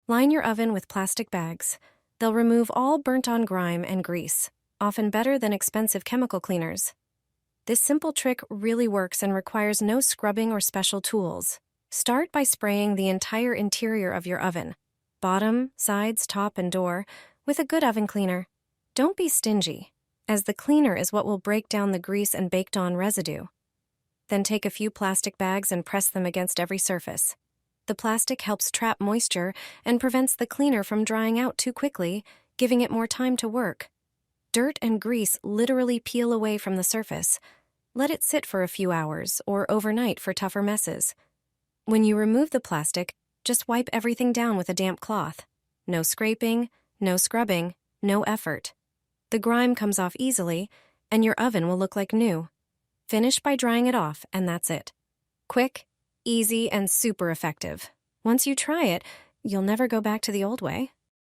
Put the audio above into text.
Line your oven with plastic bags. They'll remove all burnt-on grime and grease, often better than expensive chemical cleaners. This simple trick really works and requires no scrubbing or special tools. Start by spraying the entire interior of your oven, bottom, sides, top, and door, with a good oven cleaner. Don't be stingy, as the cleaner is what will break down the grease and baked-on residue. Then take a few plastic bags and press them against every surface. The plastic helps trap moisture and prevents the cleaner from drying out too quickly, giving it more time to work. Dirt and grease literally peel away from the surface. Let it sit for a few hours or overnight for tougher messes. When you remove the plastic, just wipe everything down with a damp cloth. No scraping, no scrubbing, no effort. The grime comes off easily, and your oven will look like new. Finish by drying it off, and that's it. Quick, easy, and super effective. Once you try it, you'll never go back to the old way.